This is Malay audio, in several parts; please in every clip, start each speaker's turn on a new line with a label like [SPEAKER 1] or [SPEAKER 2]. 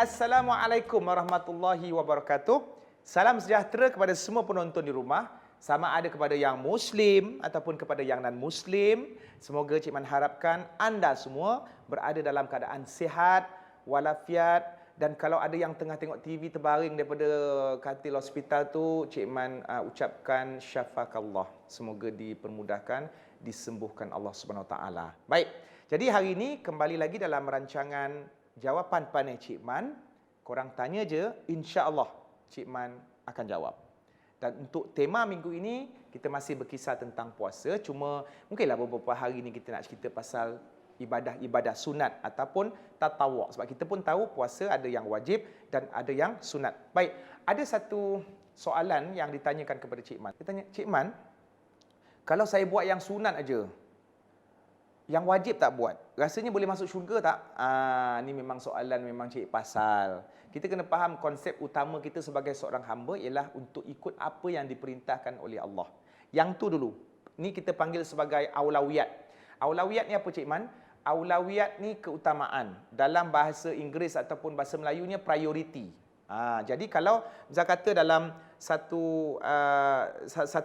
[SPEAKER 1] Assalamualaikum warahmatullahi wabarakatuh. Salam sejahtera kepada semua penonton di rumah, sama ada kepada yang Muslim ataupun kepada yang non-Muslim. Semoga Cik Man harapkan anda semua berada dalam keadaan sihat, walafiat, dan kalau ada yang tengah tengok TV terbaring daripada katil hospital tu, Cik Man ucapkan syafakallah. Semoga dipermudahkan, disembuhkan Allah Subhanahu Wa Taala. Baik. Jadi hari ini kembali lagi dalam rancangan jawapan pandai Cik Man. Korang tanya je, insya-Allah Cik Man akan jawab. Dan untuk tema minggu ini, kita masih berkisar tentang puasa. Cuma mungkinlah beberapa hari ini kita nak cerita pasal ibadah-ibadah sunat ataupun tatawuk. Sebab kita pun tahu puasa ada yang wajib dan ada yang sunat. Baik, ada satu soalan yang ditanyakan kepada Cik Man. Dia tanya, Cik Man, kalau saya buat yang sunat aja, yang wajib tak buat, rasanya boleh masuk syurga tak? Ni memang soalan memang cik pasal. Kita kena faham konsep utama kita sebagai seorang hamba ialah untuk ikut apa yang diperintahkan oleh Allah. Yang tu dulu. Ni kita panggil sebagai aulawiyat. Aulawiyat ni apa Cik Man? Aulawiyat ni keutamaan. Dalam bahasa Inggeris ataupun bahasa Melayunya priority. Jadi kalau misal kata dalam satu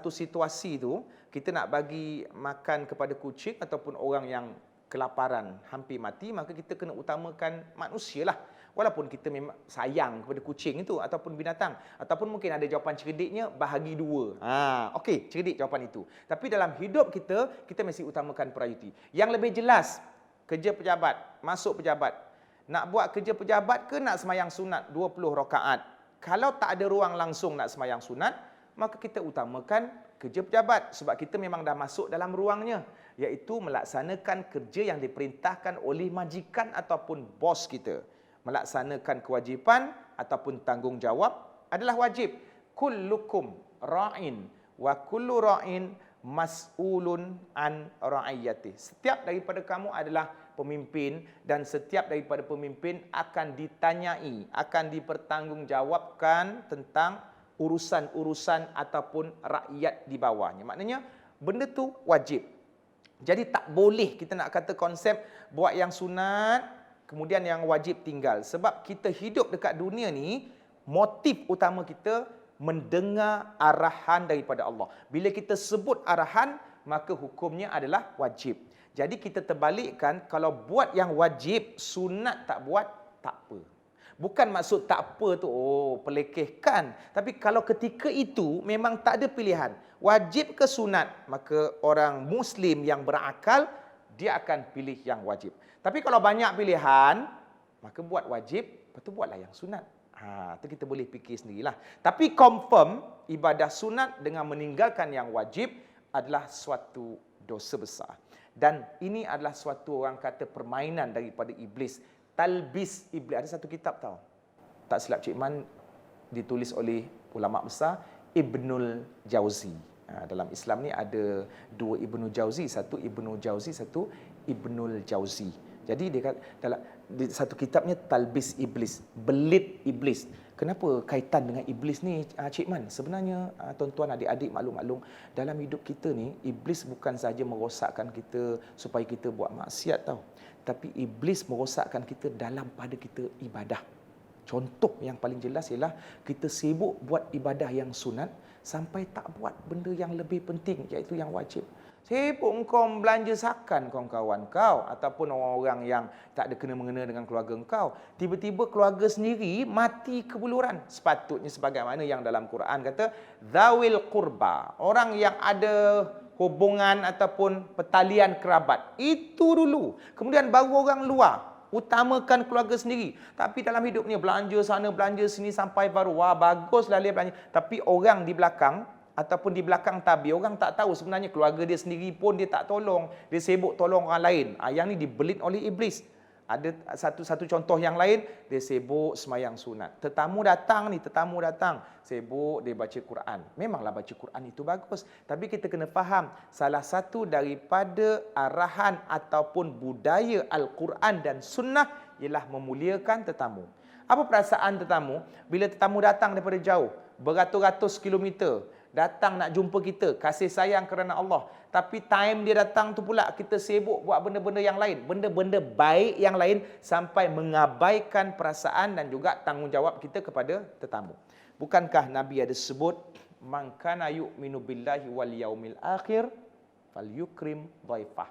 [SPEAKER 1] situasi tu, kita nak bagi makan kepada kucing ataupun orang yang kelaparan, hampir mati, maka kita kena utamakan manusia lah. Walaupun kita memang sayang kepada kucing itu ataupun binatang. Ataupun mungkin ada jawapan cerdiknya, bahagi dua. Okey, cerdik jawapan itu. Tapi dalam hidup kita, kita mesti utamakan priority. Yang lebih jelas, kerja pejabat, masuk pejabat. Nak buat kerja pejabat ke nak semayang sunat 20 rakaat? Kalau tak ada ruang langsung nak semayang sunat, maka kita utamakan kerja pejabat sebab kita memang dah masuk dalam ruangnya, iaitu melaksanakan kerja yang diperintahkan oleh majikan ataupun bos kita. Melaksanakan kewajipan ataupun tanggungjawab adalah wajib. Kullukum ra'in wa kullu ra'in mas'ulun an ra'iyati. Setiap daripada kamu adalah pemimpin dan setiap daripada pemimpin akan ditanyai, akan dipertanggungjawabkan tentang urusan-urusan ataupun rakyat di bawahnya. Maknanya benda tu wajib. Jadi tak boleh kita nak kata konsep buat yang sunat kemudian yang wajib tinggal. Sebab kita hidup dekat dunia ni, motif utama kita mendengar arahan daripada Allah. Bila kita sebut arahan, maka hukumnya adalah wajib. Jadi kita terbalikkan, kalau buat yang wajib, sunat tak buat, tak apa. Bukan maksud tak apa tu, pelekehkan. Tapi kalau ketika itu memang tak ada pilihan, wajib ke sunat, maka orang Muslim yang berakal, dia akan pilih yang wajib. Tapi kalau banyak pilihan, maka buat wajib, lepas tu buatlah yang sunat. Itu kita boleh fikir sendirilah. Tapi confirm, ibadah sunat dengan meninggalkan yang wajib adalah suatu dosa besar. Dan ini adalah suatu orang kata permainan daripada iblis. Talbis iblis. Ada satu kitab tahu, tak silap Cik Man, ditulis oleh ulama besar Ibnul Jauzi. Dalam Islam ni ada dua Ibnu Jauzi, satu Ibnu Jauzi, satu Ibnul Jauzi. Jadi dia kata dalam satu kitabnya Talbis Iblis, belit iblis. Kenapa kaitan dengan iblis ni Cik Man? Sebenarnya tuan-tuan adik-adik, maklum-maklum, dalam hidup kita ni iblis bukan saja merosakkan kita supaya kita buat maksiat tau. Tapi iblis merosakkan kita dalam pada kita ibadah. Contoh yang paling jelas ialah kita sibuk buat ibadah yang sunat sampai tak buat benda yang lebih penting, iaitu yang wajib. Sibuk kau belanja sakan kawan-kawan kau ataupun orang-orang yang tak ada kena-mengena dengan keluarga kau. Tiba-tiba keluarga sendiri mati kebuluran. Sepatutnya sebagaimana yang dalam Quran kata, Zawil Qurba. Orang yang ada hubungan ataupun pertalian kerabat. Itu dulu. Kemudian baru orang luar. Utamakan keluarga sendiri. Tapi dalam hidup ni belanja sana, belanja sini sampai baru. Wah, baguslah dia belanja. Tapi orang di belakang ataupun di belakang tabir, orang tak tahu sebenarnya keluarga dia sendiri pun dia tak tolong. Dia sibuk tolong orang lain. Yang ni dibelit oleh iblis. Ada satu contoh yang lain, dia sibuk semayang sunat. Tetamu datang, sibuk dia baca Quran. Memanglah baca Quran itu bagus. Tapi kita kena faham, salah satu daripada arahan ataupun budaya Al-Quran dan Sunnah ialah memuliakan tetamu. Apa perasaan tetamu? Bila tetamu datang daripada jauh, beratus-ratus kilometer, datang nak jumpa kita, kasih sayang kerana Allah. Tapi time dia datang tu pula kita sibuk buat benda-benda yang lain, benda-benda baik yang lain sampai mengabaikan perasaan dan juga tanggungjawab kita kepada tetamu. Bukankah Nabi ada sebut, man kana yu'minu billahi wal yaumil akhir falyukrim dhaifah.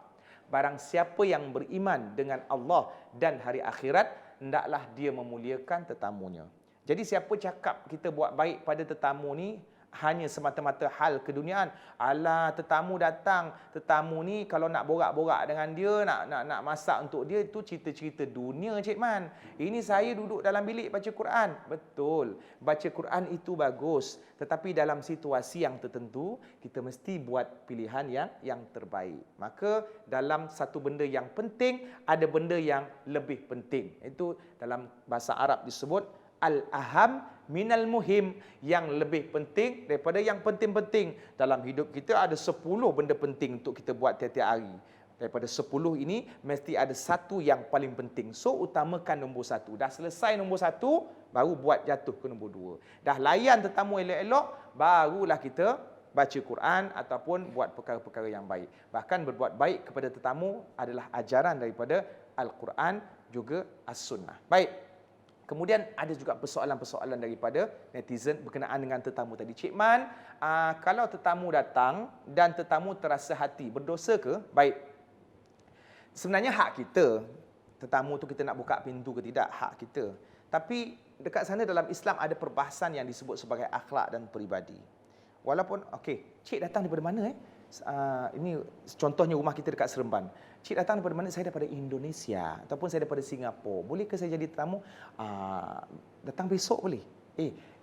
[SPEAKER 1] Barang siapa yang beriman dengan Allah dan hari akhirat, hendaklah dia memuliakan tetamunya. Jadi siapa cakap kita buat baik pada tetamu ni hanya semata-mata hal keduniaan. Alah, tetamu datang, tetamu ni kalau nak borak-borak dengan dia, nak masak untuk dia, itu cerita-cerita dunia, Cik Man. Ini saya duduk dalam bilik baca Quran. Betul, baca Quran itu bagus, tetapi dalam situasi yang tertentu kita mesti buat pilihan yang terbaik. Maka dalam satu benda yang penting, ada benda yang lebih penting. Itu dalam bahasa Arab disebut al-aham minal muhim, yang lebih penting daripada yang penting-penting. Dalam hidup kita ada 10 benda penting untuk kita buat tiap-tiap hari. Daripada 10 ini, mesti ada satu yang paling penting. So, utamakan nombor 1. Dah selesai nombor 1, baru buat jatuh ke nombor 2. Dah layan tetamu elok-elok, barulah kita baca Quran ataupun buat perkara-perkara yang baik. Bahkan berbuat baik kepada tetamu adalah ajaran daripada Al-Quran juga As-Sunnah. Baik. Kemudian ada juga persoalan-persoalan daripada netizen berkenaan dengan tetamu tadi. Cik Man, kalau tetamu datang dan tetamu terasa hati, berdosa ke? Baik. Sebenarnya hak kita. Tetamu tu kita nak buka pintu ke tidak, hak kita. Tapi dekat sana dalam Islam ada perbahasan yang disebut sebagai akhlak dan peribadi. Walaupun, okey, cik datang daripada mana? Ini contohnya rumah kita dekat Seremban. Cik datang daripada mana? Saya daripada Indonesia ataupun saya daripada Singapura. Bolehkah saya jadi tetamu? Datang besok boleh.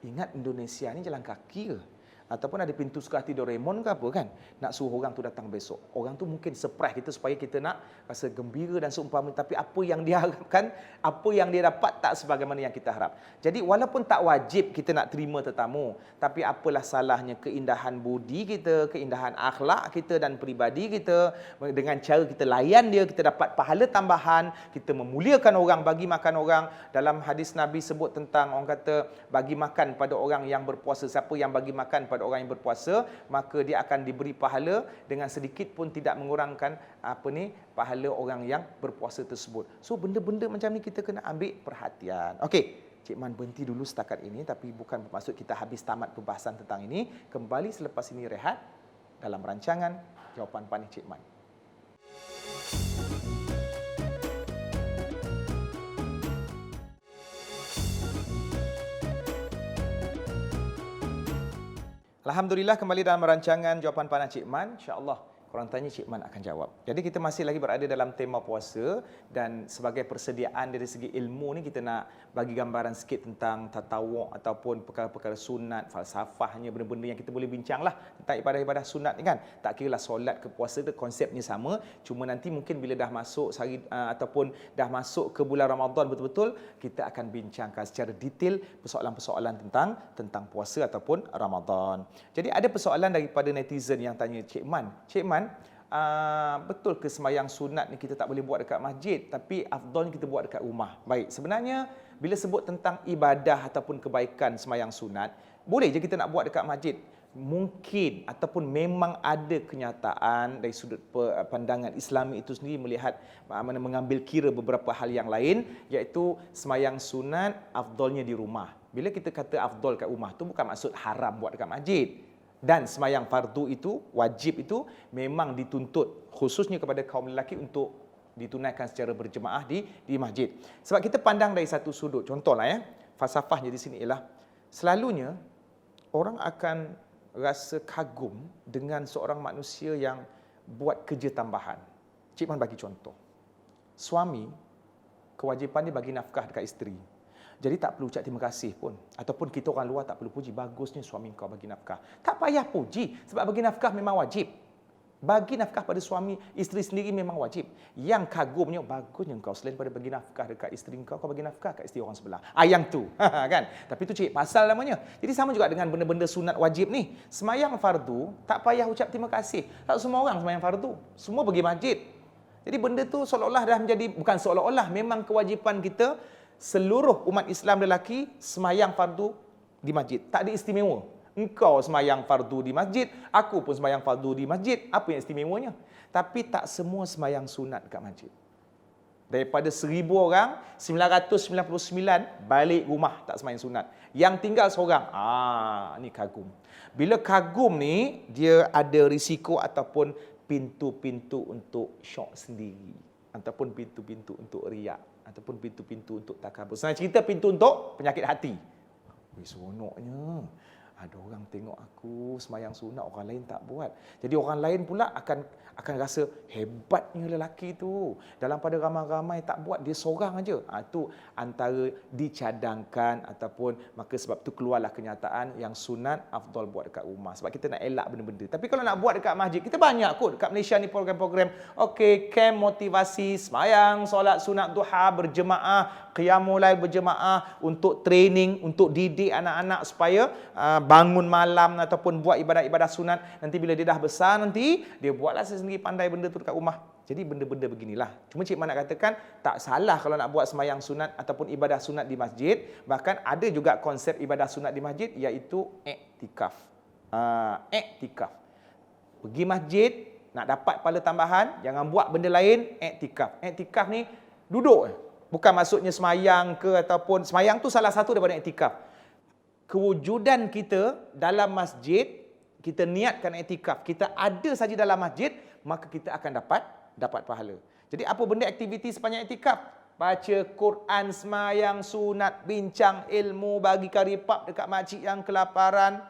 [SPEAKER 1] Ingat Indonesia ni jalan kaki ke? Ataupun ada pintu suka hati Doraemon ke apa kan? Nak suruh orang tu datang besok. Orang tu mungkin surprise kita supaya kita nak rasa gembira dan seumpama. Tapi apa yang dia harapkan, apa yang dia dapat tak sebagaimana yang kita harap. Jadi walaupun tak wajib kita nak terima tetamu, tapi apalah salahnya keindahan budi kita, keindahan akhlak kita dan peribadi kita. Dengan cara kita layan dia, kita dapat pahala tambahan. Kita memuliakan orang, bagi makan orang. Dalam hadis Nabi sebut tentang orang kata bagi makan pada orang yang berpuasa. Siapa yang bagi makan pada orang yang berpuasa, maka dia akan diberi pahala dengan sedikit pun tidak mengurangkan pahala orang yang berpuasa tersebut. So benda-benda macam ni kita kena ambil perhatian. Okey, Cik Man berhenti dulu setakat ini, tapi bukan bermaksud kita habis tamat pembahasan tentang ini. Kembali selepas ini rehat dalam rancangan Jawapan Panih Cik Man. Alhamdulillah, kembali dalam rancangan Jawapan Panas Cik Man. InsyaAllah korang tanya, Cik Man akan jawab. Jadi kita masih lagi berada dalam tema puasa, dan sebagai persediaan dari segi ilmu ni kita nak bagi gambaran sikit tentang tatawuk ataupun perkara-perkara sunat, falsafahnya, benda-benda yang kita boleh bincang lah tentang ibadah-ibadah sunat ni kan. Tak kira lah solat ke puasa, konsepnya sama. Cuma nanti mungkin bila dah masuk sehari ataupun dah masuk ke bulan Ramadan betul-betul, kita akan bincangkan secara detail persoalan-persoalan tentang puasa ataupun Ramadan. Jadi ada persoalan daripada netizen yang tanya, Cik Man, betul ke semayang sunat ni kita tak boleh buat dekat masjid, tapi afdalnya kita buat dekat rumah? Baik, sebenarnya bila sebut tentang ibadah ataupun kebaikan semayang sunat, boleh je kita nak buat dekat masjid. Mungkin ataupun memang ada kenyataan dari sudut pandangan Islami itu sendiri melihat mengambil kira beberapa hal yang lain, iaitu semayang sunat afdalnya di rumah. Bila kita kata afdal kat rumah tu bukan maksud haram buat dekat masjid. Dan semayang fardu itu, wajib itu memang dituntut khususnya kepada kaum lelaki untuk ditunaikan secara berjemaah di masjid. Sebab kita pandang dari satu sudut. Contohlah falsafahnya di sini ialah selalunya orang akan rasa kagum dengan seorang manusia yang buat kerja tambahan. Cik Man bagi contoh. Suami kewajipan dia bagi nafkah dekat isteri. Jadi tak perlu ucap terima kasih pun. Ataupun kita orang luar tak perlu puji. Bagusnya suami kau bagi nafkah. Tak payah puji. Sebab bagi nafkah memang wajib. Bagi nafkah pada suami, isteri sendiri memang wajib. Yang kagumnya, bagusnya kau selain pada bagi nafkah dekat isteri kau, kau bagi nafkah kat isteri orang sebelah. Yang tu. Kan? Tapi tu cik pasal namanya. Jadi sama juga dengan benda-benda sunat wajib ni. Semayang fardu, tak payah ucap terima kasih. Tak semua orang semayang fardu. Semua pergi masjid. Jadi benda tu seolah-olah dah menjadi, bukan seolah-olah, memang kewajipan kita seluruh umat Islam lelaki semayang fardu di masjid. Tak ada istimewa. Engkau sembahyang fardu di masjid, aku pun sembahyang fardu di masjid. Apa yang istimewanya? Tapi tak semua sembahyang sunat dekat masjid. Daripada 1,000 orang, 999 balik rumah tak sembahyang sunat. Yang tinggal seorang, ni kagum. Bila kagum ni, dia ada risiko ataupun pintu-pintu untuk syok sendiri. Ataupun pintu-pintu untuk riak. Ataupun pintu-pintu untuk takabur. Senang cerita, pintu untuk penyakit hati. Seronoknya. Ada orang tengok aku sembahyang sunat, orang lain tak buat. Jadi orang lain pula akan rasa hebatnya lelaki tu. Dalam pada ramai-ramai tak buat, dia seorang aja. Itu antara dicadangkan ataupun maka sebab tu keluarlah kenyataan yang sunat afdal buat dekat rumah. Sebab kita nak elak benda-benda. Tapi kalau nak buat dekat masjid, kita banyak kot dekat Malaysia ni program-program. Okey, camp motivasi, sembahyang, solat sunat duha berjemaah, qiyamul lail berjemaah untuk training, untuk didik anak-anak supaya bangun malam ataupun buat ibadat-ibadat sunat. Nanti bila dia dah besar nanti, dia buatlah sendiri pandai benda tu dekat rumah. Jadi benda-benda beginilah. Cuma Cik Man nak katakan, tak salah kalau nak buat sembahyang sunat ataupun ibadah sunat di masjid. Bahkan ada juga konsep ibadah sunat di masjid, iaitu iktikaf. Iktikaf. Pergi masjid, nak dapat pahala tambahan, jangan buat benda lain, iktikaf. Iktikaf ni duduk. Bukan maksudnya semayang ke ataupun semayang tu salah satu daripada iktikaf. Kewujudan kita dalam masjid, kita niatkan iktikaf, kita ada saja dalam masjid, maka kita akan dapat pahala. Jadi apa benda aktiviti sepanjang iktikaf? Baca Quran, semayang sunat, bincang ilmu, bagi karipap dekat makcik yang kelaparan,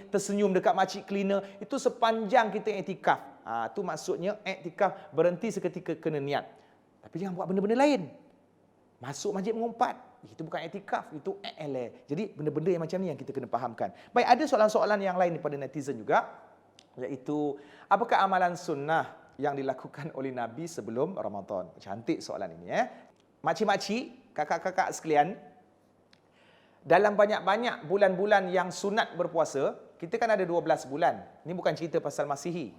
[SPEAKER 1] tersenyum dekat makcik cleaner. Itu sepanjang kita iktikaf. Itu maksudnya iktikaf, berhenti seketika kena niat. Tapi jangan buat benda-benda lain. Masuk masjid mengumpat, itu bukan iktikaf, itu Jadi benda-benda yang macam ni yang kita kena fahamkan. Baik, ada soalan-soalan yang lain daripada netizen juga, iaitu apakah amalan sunnah yang dilakukan oleh Nabi sebelum Ramadan? Cantik soalan ini. Makcik-makcik, kakak-kakak sekalian, dalam banyak-banyak bulan-bulan yang sunat berpuasa, kita kan ada 12 bulan. Ini bukan cerita pasal Masihi.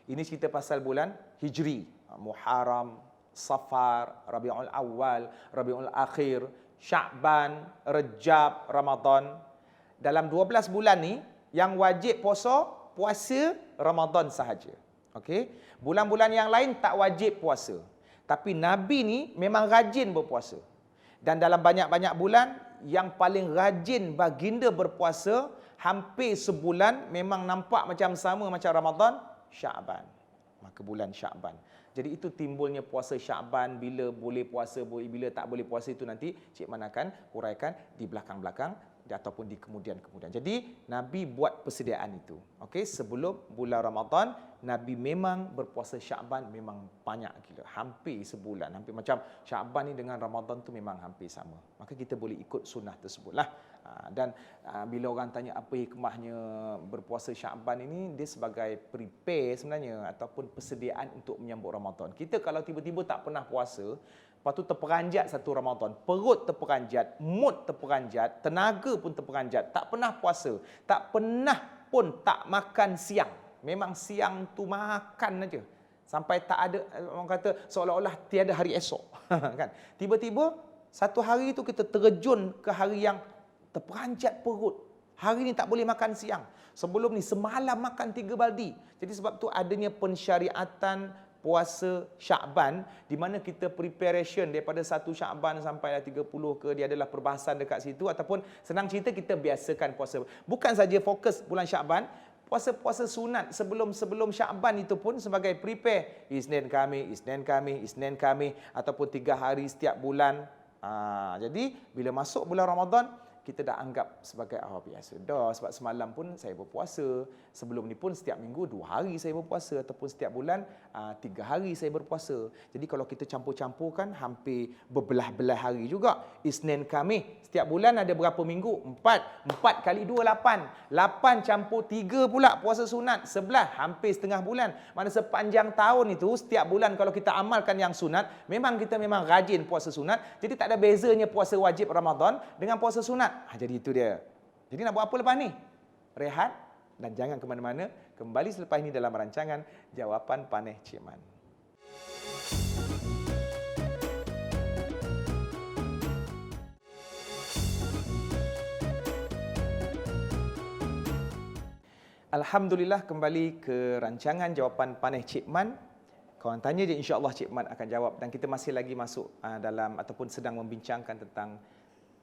[SPEAKER 1] Ini cerita pasal bulan Hijri. Muharram, Safar, Rabiul Awal, Rabiul Akhir, Sya'ban, Rejab, Ramadan. Dalam 12 bulan ni, yang wajib puasa Ramadan sahaja. Okey? Bulan-bulan yang lain tak wajib puasa. Tapi Nabi ni memang rajin berpuasa. Dan dalam banyak-banyak bulan, yang paling rajin baginda berpuasa, hampir sebulan memang nampak macam sama macam Ramadan, Sya'ban. Maka bulan Sya'ban. Jadi itu timbulnya puasa Sya'ban, bila boleh puasa, bila tak boleh puasa, itu nanti Cik Man akan huraikan di belakang-belakang ataupun di kemudian-kemudian. Jadi Nabi buat persediaan itu. Okey, sebelum bulan Ramadan, Nabi memang berpuasa Sya'ban memang banyak gila, hampir sebulan, hampir macam Sya'ban ni dengan Ramadan tu memang hampir sama. Maka kita boleh ikut sunnah tersebutlah. Dan bila orang tanya apa hikmahnya berpuasa Sya'ban ini, dia sebagai prepare sebenarnya ataupun persediaan untuk menyambut Ramadan. Kita kalau tiba-tiba tak pernah puasa, lepas tu terperanjat satu Ramadan, perut terperanjat, mood terperanjat, tenaga pun terperanjat, tak pernah puasa, tak pernah pun tak makan siang. Memang siang tu makan aja. Sampai tak ada, orang kata seolah-olah tiada hari esok. Kan? Tiba-tiba satu hari tu kita terjun ke hari yang terperanjat perut. Hari ni tak boleh makan siang. Sebelum ni semalam makan 3 baldi. Jadi sebab tu adanya pensyariatan puasa Sya'ban, di mana kita preparation daripada 1 Sya'ban sampai 30 ke, dia adalah perbahasan dekat situ, ataupun senang cerita kita biasakan puasa. Bukan saja fokus bulan Sya'ban, puasa-puasa sunat sebelum Sya'ban itu pun sebagai prepare. Isnin Khamis, ataupun 3 hari setiap bulan. Jadi bila masuk bulan Ramadan, kita dah anggap sebagai biasa dah, sebab semalam pun saya berpuasa, sebelum ni pun setiap minggu 2 hari saya berpuasa, ataupun setiap bulan 3 hari saya berpuasa. Jadi kalau kita campur-campurkan, hampir berbelah-belah hari juga. Isnin Khamis, setiap bulan ada berapa minggu? 4 kali 2, 8 campur 3 pula puasa sunat, 11, hampir setengah bulan. Mana sepanjang tahun itu, setiap bulan kalau kita amalkan yang sunat, kita memang rajin puasa sunat. Jadi tak ada bezanya puasa wajib Ramadan dengan puasa sunat. Jadi itu dia. Jadi nak buat apa lepas ni? Rehat dan jangan ke mana-mana. Kembali selepas ini dalam rancangan Jawapan Paneh Cik Man. Alhamdulillah, kembali ke rancangan Jawapan Panih Cik Man. Korang tanya je, insya-Allah Cik Man akan jawab. Dan kita masih lagi masuk dalam ataupun sedang membincangkan tentang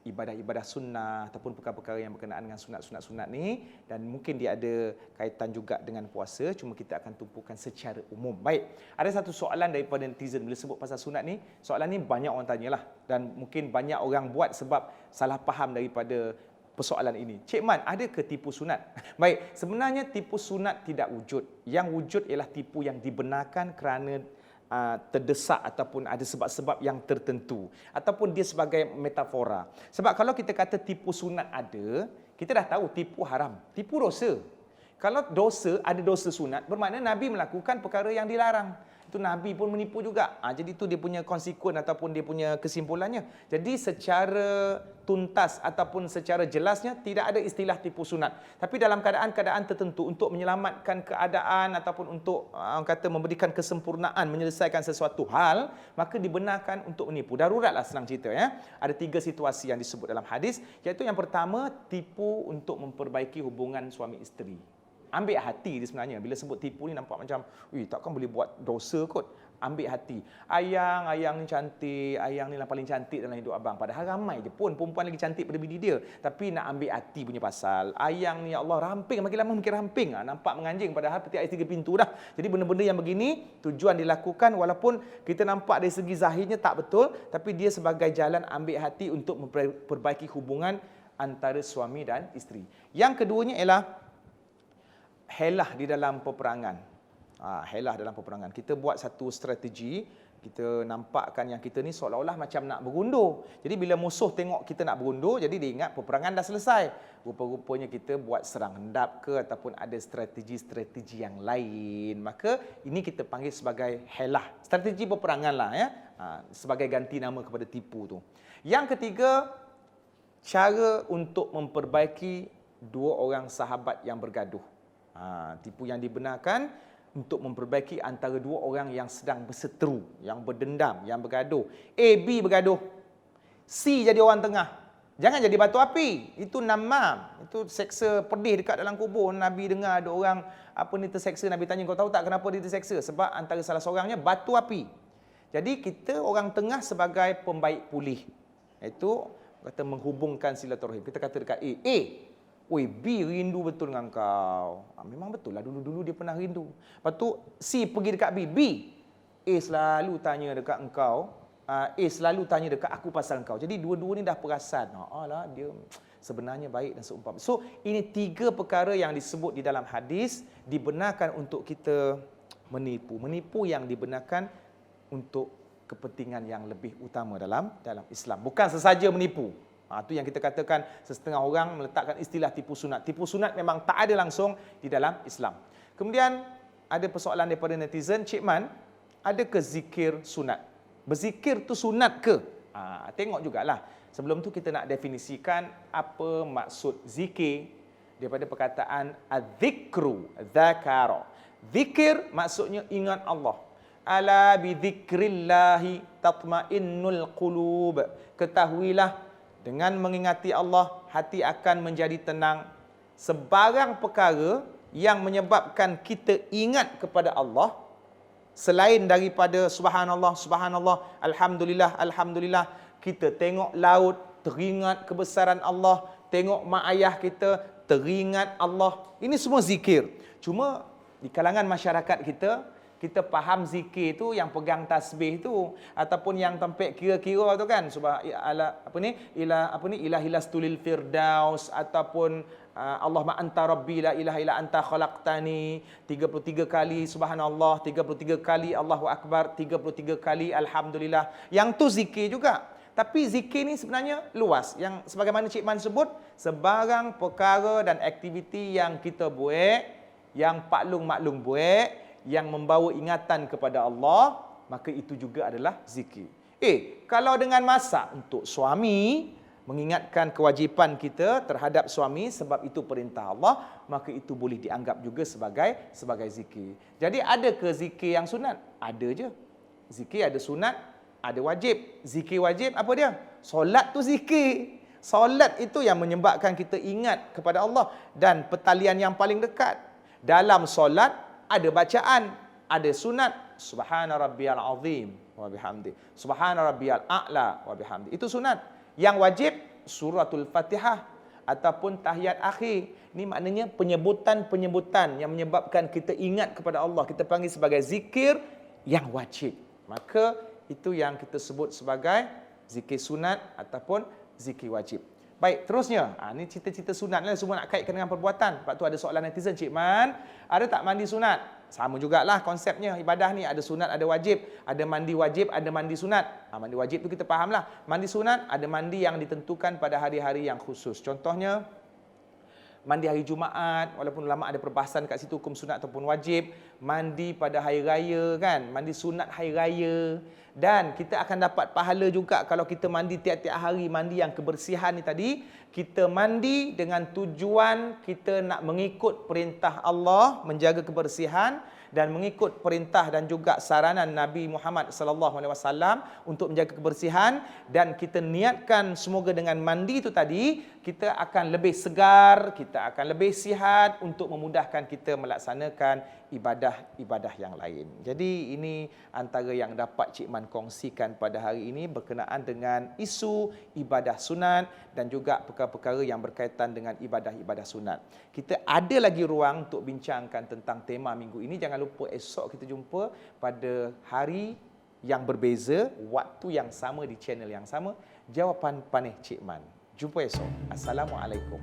[SPEAKER 1] ibadah-ibadah sunnah ataupun perkara-perkara yang berkenaan dengan sunat-sunat ni, dan mungkin dia ada kaitan juga dengan puasa, cuma kita akan tumpukan secara umum. Baik, ada satu soalan daripada netizen bila sebut pasal sunat ni. Soalan ni banyak orang tanyalah, dan mungkin banyak orang buat sebab salah faham daripada persoalan ini. Cik Man, ada ke tipu sunat? Baik, sebenarnya tipu sunat tidak wujud. Yang wujud ialah tipu yang dibenarkan kerana terdesak ataupun ada sebab-sebab yang tertentu, ataupun dia sebagai metafora. Sebab kalau kita kata tipu sunat ada, kita dah tahu tipu haram, tipu dosa. Kalau dosa, ada dosa sunat, bermakna Nabi melakukan perkara yang dilarang. Itu Nabi pun menipu juga. Jadi itu dia punya konsekuen ataupun dia punya kesimpulannya. Jadi secara tuntas ataupun secara jelasnya tidak ada istilah tipu sunat. Tapi dalam keadaan-keadaan tertentu untuk menyelamatkan keadaan ataupun untuk orang kata memberikan kesempurnaan menyelesaikan sesuatu hal, maka dibenarkan untuk menipu. Daruratlah senang cerita ya. Ada 3 situasi yang disebut dalam hadis, iaitu yang pertama tipu untuk memperbaiki hubungan suami isteri. Ambil hati dia sebenarnya. Bila sebut tipu ni nampak macam, takkan boleh buat dosa kot. Ambil hati. Ayang ni cantik, ayang ni lah paling cantik dalam hidup abang. Padahal ramai je pun perempuan lagi cantik pada bini dia. Tapi nak ambil hati punya pasal. Ayang ni, ya Allah, ramping. Makin lama makin ramping. Nampak menganjing. Padahal peti ais 3 pintu dah. Jadi benda-benda yang begini, tujuan dilakukan walaupun kita nampak dari segi zahirnya tak betul. Tapi dia sebagai jalan ambil hati untuk memperbaiki hubungan antara suami dan isteri. Yang keduanya ialah helah di dalam peperangan. Helah dalam peperangan. Kita buat satu strategi, kita nampakkan yang kita ni seolah-olah macam nak berundur. Jadi bila musuh tengok kita nak berundur, jadi dia ingat peperangan dah selesai. Rupa-rupanya kita buat serang hendap ke ataupun ada strategi-strategi yang lain. Maka ini kita panggil sebagai helah. Strategi peperangan lah ya. Sebagai ganti nama kepada tipu tu. Yang ketiga, cara untuk memperbaiki 2 orang sahabat yang bergaduh. Tipu yang dibenarkan untuk memperbaiki antara 2 orang yang sedang berseteru, yang berdendam, yang bergaduh. A, B bergaduh. C jadi orang tengah. Jangan jadi batu api. Itu namam. Itu seksa pedih dekat dalam kubur. Nabi dengar ada orang terseksa. Nabi tanya, kau tahu tak kenapa dia terseksa? Sebab antara salah seorangnya batu api. Jadi kita orang tengah sebagai pembaik pulih. Itu kata menghubungkan silaturahim. Kita kata dekat A, B rindu betul dengan kau. Memang betul lah, dulu-dulu dia pernah rindu. Lepas tu C pergi dekat B, A selalu tanya dekat engkau, A selalu tanya dekat aku pasal engkau. Jadi dua-dua ni dah perasan. Dia sebenarnya baik dan seumpama. So ini 3 perkara yang disebut di dalam hadis dibenarkan untuk kita menipu. Menipu yang dibenarkan untuk kepentingan yang lebih utama dalam Islam. Bukan sesaja menipu. Itu yang kita katakan setengah orang meletakkan istilah tipu sunat. Tipu sunat memang tak ada langsung di dalam Islam. Kemudian ada persoalan daripada netizen, Cik Man, ada ke zikir sunat? Berzikir tu sunat ke? Tengok jugalah. Sebelum tu kita nak definisikan apa maksud zikir daripada perkataan az-zikru, dzakara. Zikir maksudnya ingat Allah. Ala bi dzikrillahi tatmainnul qulub. Ketahuilah, dengan mengingati Allah, hati akan menjadi tenang. Sebarang perkara yang menyebabkan kita ingat kepada Allah, selain daripada subhanallah, subhanallah, alhamdulillah, alhamdulillah, kita tengok laut, teringat kebesaran Allah, tengok mak ayah kita, teringat Allah. Ini semua zikir. Cuma di kalangan masyarakat kita faham zikir tu yang pegang tasbih tu ataupun yang tempek kira-kira tu kan, ilahilastulil firdaus ataupun Allahumma anta rabbi la ilaha illa anta khalaqtani, 33 kali subhanallah, 33 kali Allahu akbar, 33 kali alhamdulillah. Yang tu zikir juga. Tapi zikir ni sebenarnya luas. Yang sebagaimana Cik Man sebut, sebarang perkara dan aktiviti yang kita buat, yang paklung-maklung buat, yang membawa ingatan kepada Allah, maka itu juga adalah zikir. Kalau dengan masak untuk suami, mengingatkan kewajipan kita terhadap suami sebab itu perintah Allah, maka itu boleh dianggap juga sebagai zikir. Jadi ada ke zikir yang sunat? Ada je. Zikir ada sunat, ada wajib. Zikir wajib apa dia? Solat tu zikir. Solat itu yang menyebabkan kita ingat kepada Allah, dan pertalian yang paling dekat. Dalam solat ada bacaan, ada sunat. Subhana rabbiyal azim wa bihamdi. Subhana rabbiyal a'la wa bihamdi. Itu sunat. Yang wajib suratul Fatihah ataupun tahiyat akhir. Ini maknanya penyebutan-penyebutan yang menyebabkan kita ingat kepada Allah. Kita panggil sebagai zikir yang wajib. Maka itu yang kita sebut sebagai zikir sunat ataupun zikir wajib. Baik, terusnya. Ini cerita-cerita sunat lah, semua nak kaitkan dengan perbuatan. Sebab tu ada soalan netizen, Cik Man, ada tak mandi sunat? Sama jugalah konsepnya, ibadah ni ada sunat, ada wajib. Ada mandi wajib, ada mandi sunat. Mandi wajib tu kita fahamlah. Mandi sunat, ada mandi yang ditentukan pada hari-hari yang khusus. Contohnya, mandi hari Jumaat, walaupun ulama ada perbahasan kat situ hukum sunat ataupun wajib. Mandi pada hari raya kan, mandi sunat hari raya. Dan kita akan dapat pahala juga kalau kita mandi tiap-tiap hari, mandi yang kebersihan ni tadi. Kita mandi dengan tujuan kita nak mengikut perintah Allah, menjaga kebersihan dan mengikut perintah dan juga saranan Nabi Muhammad sallallahu alaihi wasallam untuk menjaga kebersihan, dan kita niatkan semoga dengan mandi itu tadi kita akan lebih segar, kita akan lebih sihat untuk memudahkan kita melaksanakan ibadah-ibadah yang lain. Jadi ini antara yang dapat Cik Man kongsikan pada hari ini berkenaan dengan isu ibadah sunat dan juga perkara-perkara yang berkaitan dengan ibadah-ibadah sunat. Kita ada lagi ruang untuk bincangkan tentang tema minggu ini. Jangan lupa esok kita jumpa pada hari yang berbeza, waktu yang sama di channel yang sama. Jawapan Panih Cik Man. Jumpa esok. Assalamualaikum.